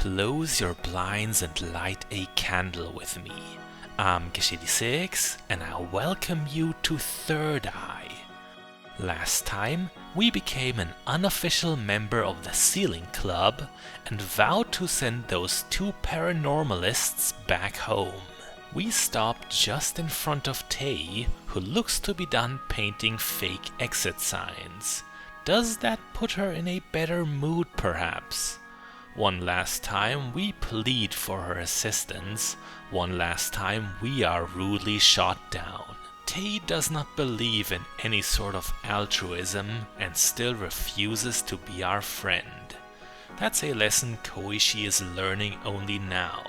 Close your blinds and light a candle with me. I'm Gesh and I welcome you to 3rdEye. Last time, we became an unofficial member of the Ceiling Club and vowed to send those two paranormalists back home. We stopped just in front of Tei, who looks to be done painting fake exit signs. Does that put her in a better mood, perhaps? One last time we plead for her assistance. One last time we are rudely shot down. Tei does not believe in any sort of altruism and still refuses to be our friend. That's a lesson Koishi is learning only now.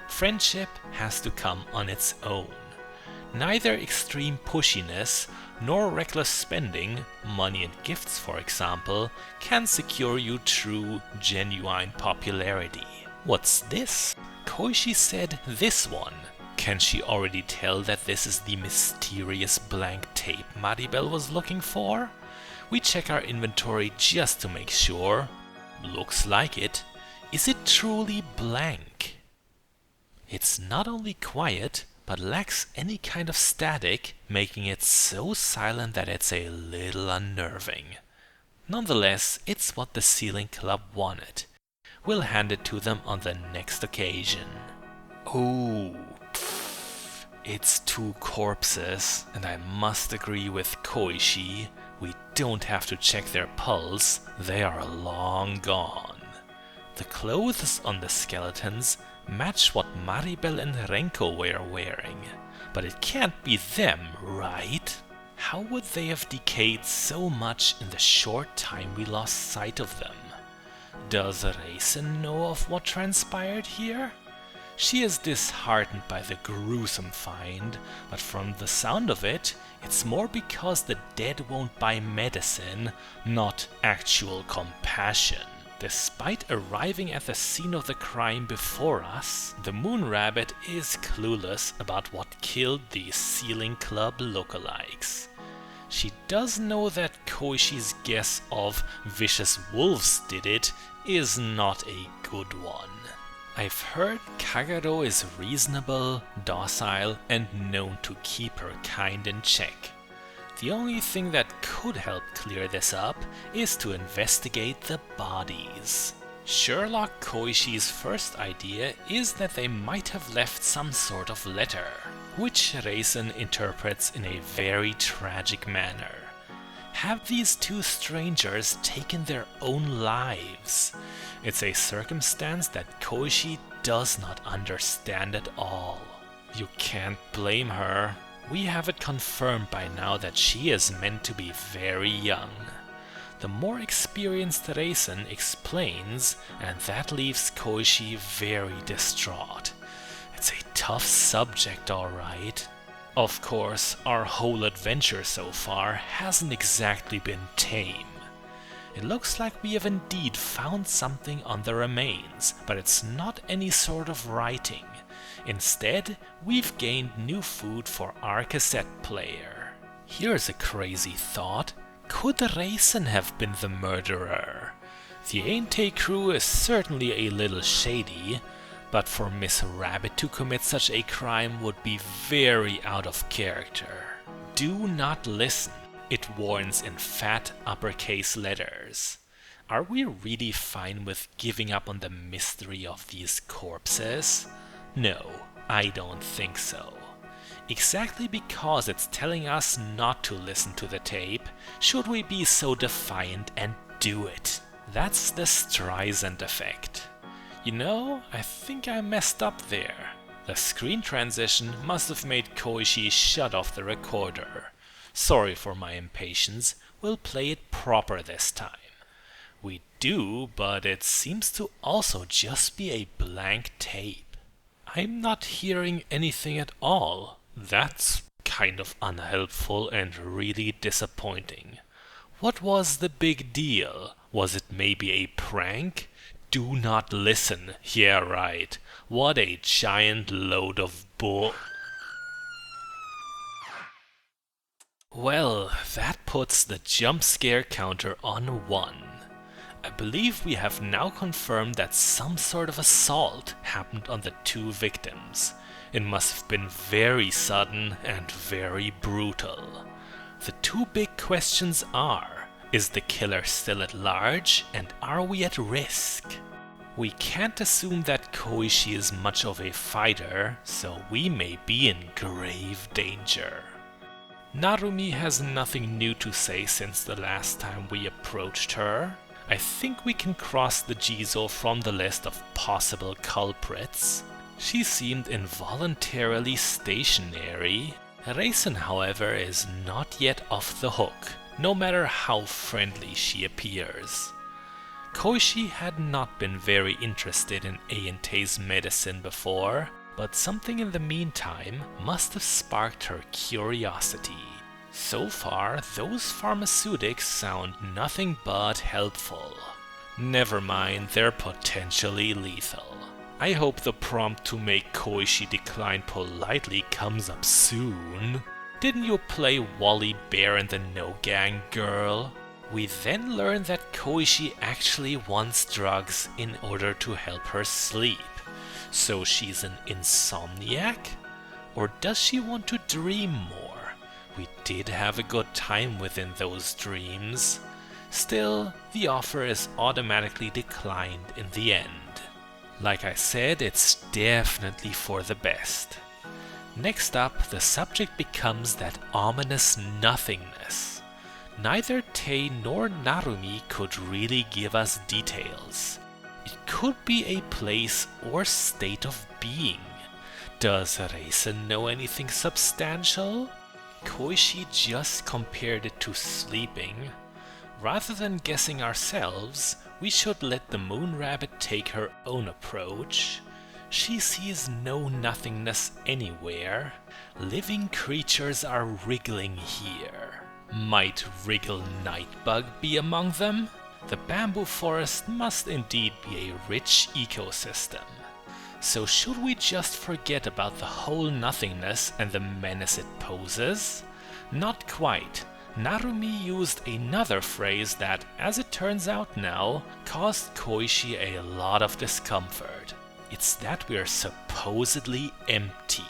Friendship has to come on its own. Neither extreme pushiness nor reckless spending, money and gifts for example, can secure you true, genuine popularity. What's this? Koishi said this one. Can she already tell that this is the mysterious blank tape Maribel was looking for? We check our inventory just to make sure. Looks like it. Is it truly blank? It's not only quiet, but lacks any kind of static, making it so silent that it's a little unnerving. Nonetheless, it's what the Ceiling Club wanted. We'll hand it to them on the next occasion. Oh, it's two corpses, and I must agree with Koishi. We don't have to check their pulse, they are long gone. The clothes on the skeletons match what Maribel and Renko were wearing, but it can't be them, right? How would they have decayed so much in the short time we lost sight of them? Does Reisen know of what transpired here? She is disheartened by the gruesome find, but from the sound of it, it's more because the dead won't buy medicine, not actual compassion. Despite arriving at the scene of the crime before us, the Moon Rabbit is clueless about what killed these Ceiling Club lookalikes. She does know that Koishi's guess of vicious wolves did it is not a good one. I've heard Kagero is reasonable, docile, and known to keep her kind in check. The only thing that could help clear this up is to investigate the bodies. Sherlock Koishi's first idea is that they might have left some sort of letter, which Reisen interprets in a very tragic manner. Have these two strangers taken their own lives? It's a circumstance that Koishi does not understand at all. You can't blame her. We have it confirmed by now that she is meant to be very young. The more experienced Reisen explains, and that leaves Koishi very distraught. It's a tough subject, alright. Of course, our whole adventure so far hasn't exactly been tame. It looks like we have indeed found something on the remains, but it's not any sort of writing. Instead, we've gained new food for our cassette player. Here's a crazy thought. Could Reisen have been the murderer? The Entei crew is certainly a little shady, but for Miss Rabbit to commit such a crime would be very out of character. Do not listen, it warns in fat uppercase letters. Are we really fine with giving up on the mystery of these corpses? No, I don't think so. Exactly because it's telling us not to listen to the tape, should we be so defiant and do it? That's the Streisand effect. You know, I think I messed up there. The screen transition must have made Koishi shut off the recorder. Sorry for my impatience, we'll play it proper this time. We do, but it seems to also just be a blank tape. I'm not hearing anything at all. That's kind of unhelpful and really disappointing. What was the big deal? Was it maybe a prank? Do not listen. Yeah, right. What a giant load of bull. Well, that puts the jump scare counter on 1. I believe we have now confirmed that some sort of assault happened on the two victims. It must have been very sudden and very brutal. The two big questions are, is the killer still at large and are we at risk? We can't assume that Koishi is much of a fighter, so we may be in grave danger. Narumi has nothing new to say since the last time we approached her. I think we can cross the Jizo from the list of possible culprits. She seemed involuntarily stationary. Reisen, however, is not yet off the hook, no matter how friendly she appears. Koishi had not been very interested in Aiente's medicine before, but something in the meantime must have sparked her curiosity. So far, those pharmaceutics sound nothing but helpful. Never mind, they're potentially lethal. I hope the prompt to make Koishi decline politely comes up soon. Didn't you play Wally Bear and the No Gang girl? We then learn that Koishi actually wants drugs in order to help her sleep. So she's an insomniac? Or does she want to dream more? We did have a good time within those dreams. Still, the offer is automatically declined in the end. Like I said, it's definitely for the best. Next up, the subject becomes that ominous nothingness. Neither Tei nor Narumi could really give us details. It could be a place or state of being. Does Reisen know anything substantial? Koishi just compared it to sleeping. Rather than guessing ourselves, we should let the moon rabbit take her own approach. She sees no nothingness anywhere. Living creatures are wriggling here. Might Wriggle Nightbug be among them? The bamboo forest must indeed be a rich ecosystem. So should we just forget about the whole nothingness and the menace it poses? Not quite. Narumi used another phrase that, as it turns out now, caused Koishi a lot of discomfort. It's that we're supposedly empty.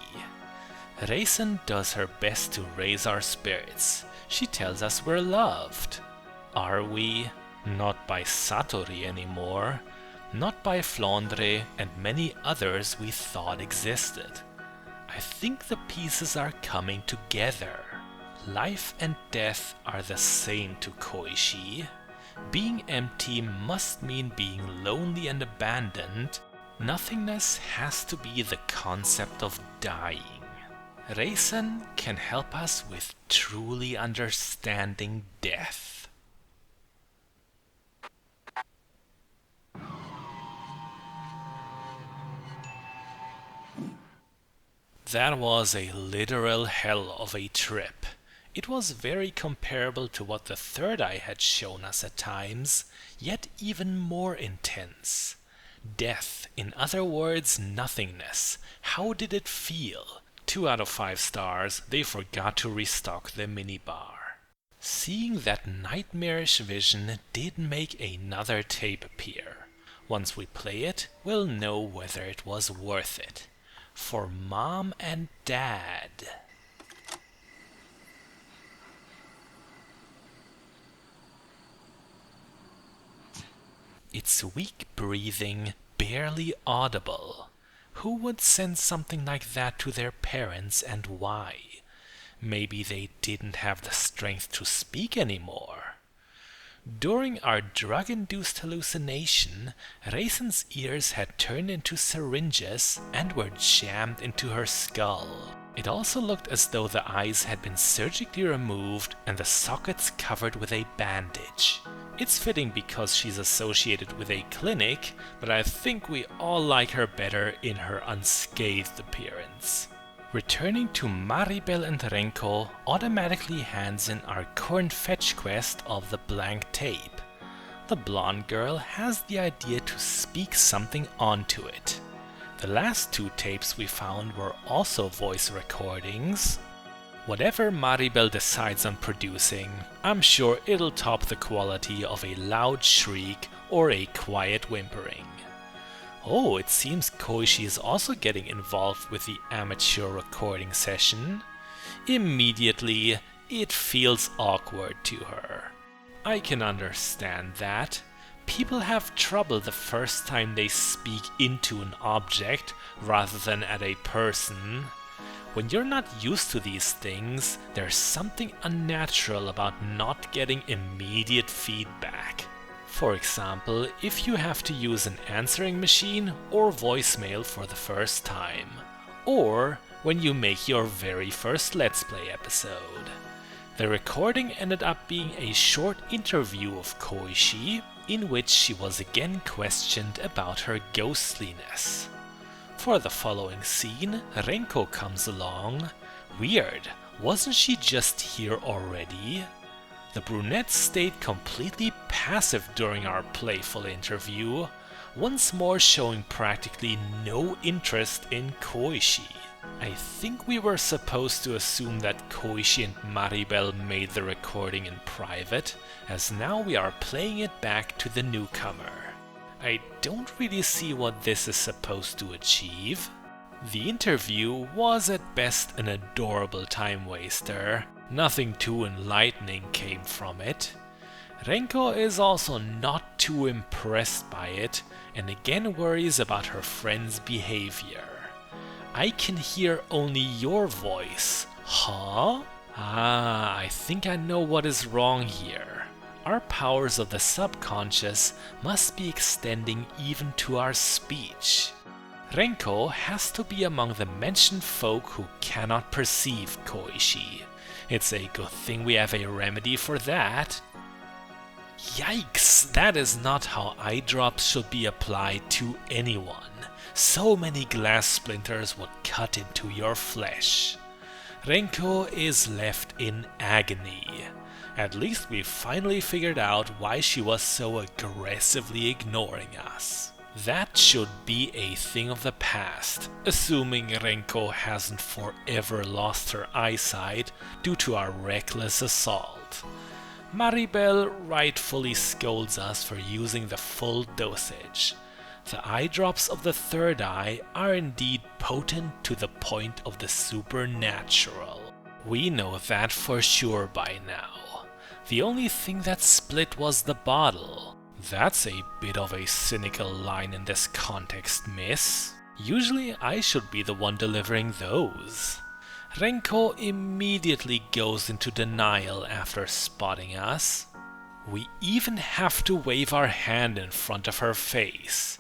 Reisen does her best to raise our spirits. She tells us we're loved. Are we? Not by Satori anymore. Not by Flandre and many others we thought existed. I think the pieces are coming together. Life and death are the same to Koishi. Being empty must mean being lonely and abandoned. Nothingness has to be the concept of dying. Reisen can help us with truly understanding death. That was a literal hell of a trip. It was very comparable to what the 3rd Eye had shown us at times, yet even more intense. Death, in other words, nothingness. How did it feel? 2 out of 5 stars, they forgot to restock the minibar. Seeing that nightmarish vision did make another tape appear. Once we play it, we'll know whether it was worth it. For Mom and Dad. It's weak breathing, barely audible. Who would send something like that to their parents and why? Maybe they didn't have the strength to speak anymore. During our drug-induced hallucination, Reisen's ears had turned into syringes and were jammed into her skull. It also looked as though the eyes had been surgically removed and the sockets covered with a bandage. It's fitting because she's associated with a clinic, but I think we all like her better in her unscathed appearance. Returning to Maribel and Renko automatically hands in our current fetch quest of the blank tape. The blonde girl has the idea to speak something onto it. The last 2 tapes we found were also voice recordings. Whatever Maribel decides on producing, I'm sure it'll top the quality of a loud shriek or a quiet whimpering. Oh, it seems Koishi is also getting involved with the amateur recording session. Immediately, it feels awkward to her. I can understand that. People have trouble the first time they speak into an object rather than at a person. When you're not used to these things, there's something unnatural about not getting immediate feedback. For example, if you have to use an answering machine or voicemail for the first time, or when you make your very first Let's Play episode. The recording ended up being a short interview of Koishi, in which she was again questioned about her ghostliness. For the following scene, Renko comes along. Weird, wasn't she just here already? The brunette stayed completely passive during our playful interview, once more showing practically no interest in Koishi. I think we were supposed to assume that Koishi and Maribel made the recording in private, as now we are playing it back to the newcomer. I don't really see what this is supposed to achieve. The interview was at best an adorable time waster. Nothing too enlightening came from it. Renko is also not too impressed by it, and again worries about her friend's behavior. I can hear only your voice. Huh? Ah, I think I know what is wrong here. Our powers of the subconscious must be extending even to our speech. Renko has to be among the mentioned folk who cannot perceive Koishi. It's a good thing we have a remedy for that. Yikes, that is not how eye drops should be applied to anyone. So many glass splinters would cut into your flesh. Renko is left in agony. At least we finally figured out why she was so aggressively ignoring us. That should be a thing of the past, assuming Renko hasn't forever lost her eyesight due to our reckless assault. Maribel rightfully scolds us for using the full dosage. The eye drops of the third eye are indeed potent to the point of the supernatural. We know that for sure by now. The only thing that split was the bottle. That's a bit of a cynical line in this context, miss. Usually I should be the one delivering those. Renko immediately goes into denial after spotting us. We even have to wave our hand in front of her face.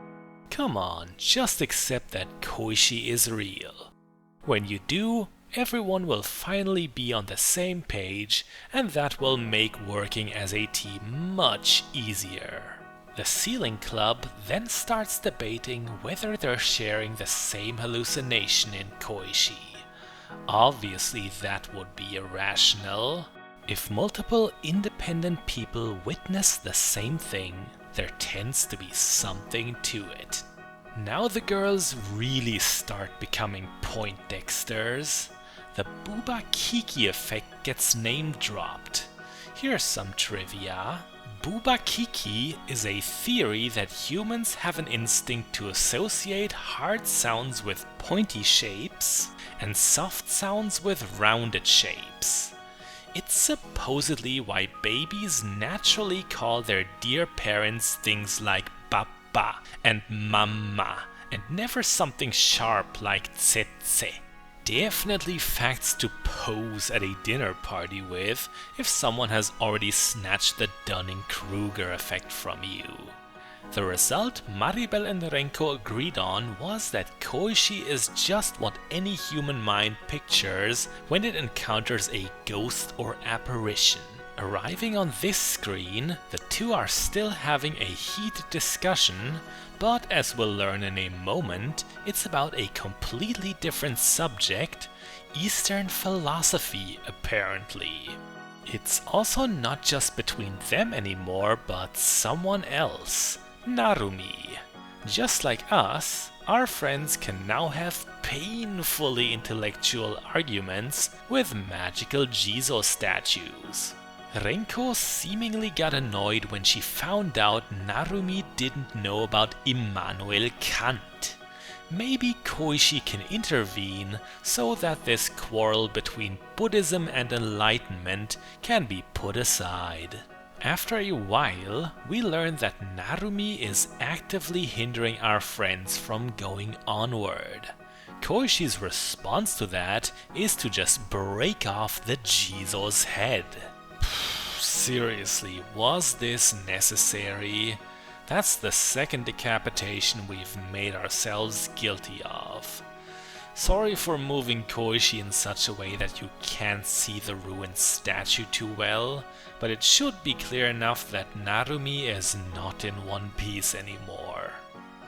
Come on, just accept that Koishi is real. When you do, everyone will finally be on the same page, and that will make working as a team much easier. The Ceiling Club then starts debating whether they're sharing the same hallucination in Koishi. Obviously that would be irrational. If multiple independent people witness the same thing, there tends to be something to it. Now the girls really start becoming Poindexters. The Booba Kiki effect gets name dropped. Here's some trivia. Booba Kiki is a theory that humans have an instinct to associate hard sounds with pointy shapes and soft sounds with rounded shapes. It's supposedly why babies naturally call their dear parents things like Papa and Mama, and never something sharp like Tsetse. Definitely facts to pose at a dinner party with if someone has already snatched the Dunning-Kruger effect from you. The result Maribel and Renko agreed on was that Koishi is just what any human mind pictures when it encounters a ghost or apparition. Arriving on this screen, the two are still having a heated discussion, but as we'll learn in a moment, it's about a completely different subject, Eastern philosophy apparently. It's also not just between them anymore, but someone else, Narumi. Just like us, our friends can now have painfully intellectual arguments with magical Jizo statues. Renko seemingly got annoyed when she found out Narumi didn't know about Immanuel Kant. Maybe Koishi can intervene so that this quarrel between Buddhism and Enlightenment can be put aside. After a while, we learn that Narumi is actively hindering our friends from going onward. Koishi's response to that is to just break off the Jizo's head. Seriously, was this necessary? That's the second decapitation we've made ourselves guilty of. Sorry for moving Koishi in such a way that you can't see the ruined statue too well, but it should be clear enough that Narumi is not in one piece anymore.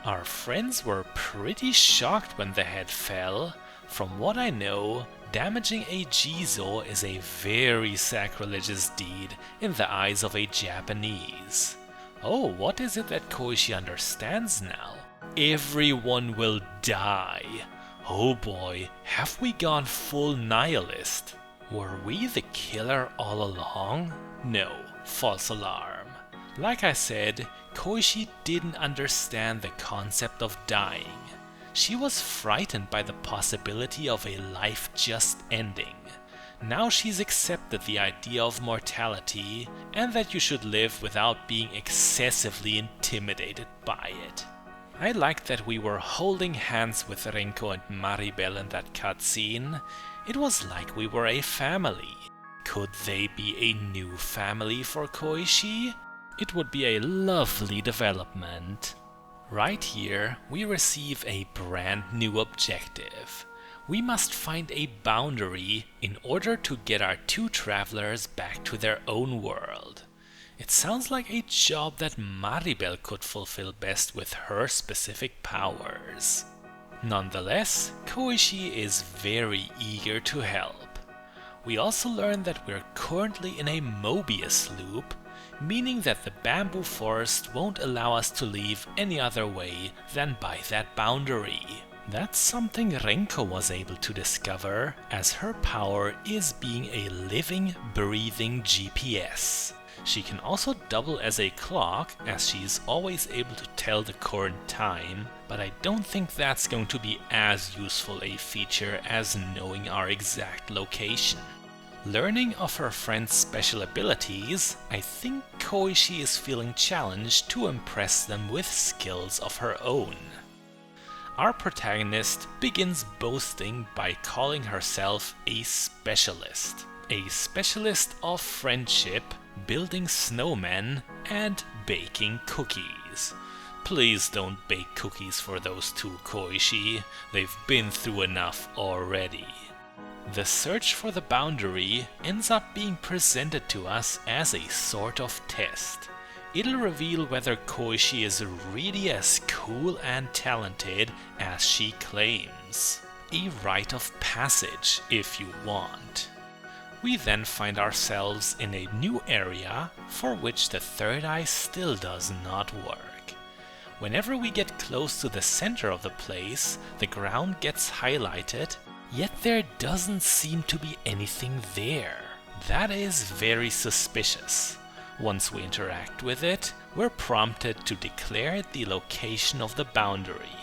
Our friends were pretty shocked when the head fell. From what I know, damaging a Jizo is a very sacrilegious deed in the eyes of a Japanese. Oh, what is it that Koishi understands now? Everyone will die. Oh boy, have we gone full nihilist? Were we the killer all along? No, false alarm. Like I said, Koishi didn't understand the concept of dying. She was frightened by the possibility of a life just ending. Now she's accepted the idea of mortality and that you should live without being excessively intimidated by it. I liked that we were holding hands with Renko and Maribel in that cutscene. It was like we were a family. Could they be a new family for Koishi? It would be a lovely development. Right here, we receive a brand new objective. We must find a boundary in order to get our two travelers back to their own world. It sounds like a job that Maribel could fulfill best with her specific powers. Nonetheless, Koishi is very eager to help. We also learn that we're currently in a Mobius loop, meaning that the bamboo forest won't allow us to leave any other way than by that boundary. That's something Renko was able to discover, as her power is being a living, breathing GPS. She can also double as a clock, as she's always able to tell the current time, but I don't think that's going to be as useful a feature as knowing our exact location. Learning of her friend's special abilities, I think Koishi is feeling challenged to impress them with skills of her own. Our protagonist begins boasting by calling herself a specialist of friendship, building snowmen, and baking cookies. Please don't bake cookies for those two, Koishi. They've been through enough already. The search for the boundary ends up being presented to us as a sort of test. It'll reveal whether Koishi is really as cool and talented as she claims. A rite of passage, if you want. We then find ourselves in a new area for which the third eye still does not work. Whenever we get close to the center of the place, the ground gets highlighted, yet there doesn't seem to be anything there. That is very suspicious. Once we interact with it, we're prompted to declare the location of the boundary.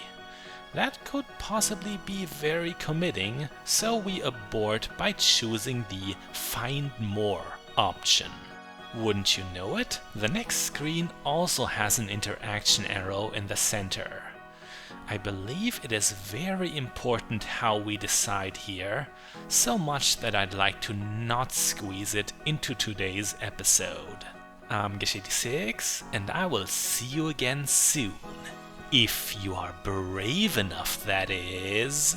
That could possibly be very committing, so we abort by choosing the Find More option. Wouldn't you know it? The next screen also has an interaction arrow in the center. I believe it is very important how we decide here, so much that I'd like to not squeeze it into today's episode. I'm Gesh86, and I will see you again soon. If you are brave enough, that is.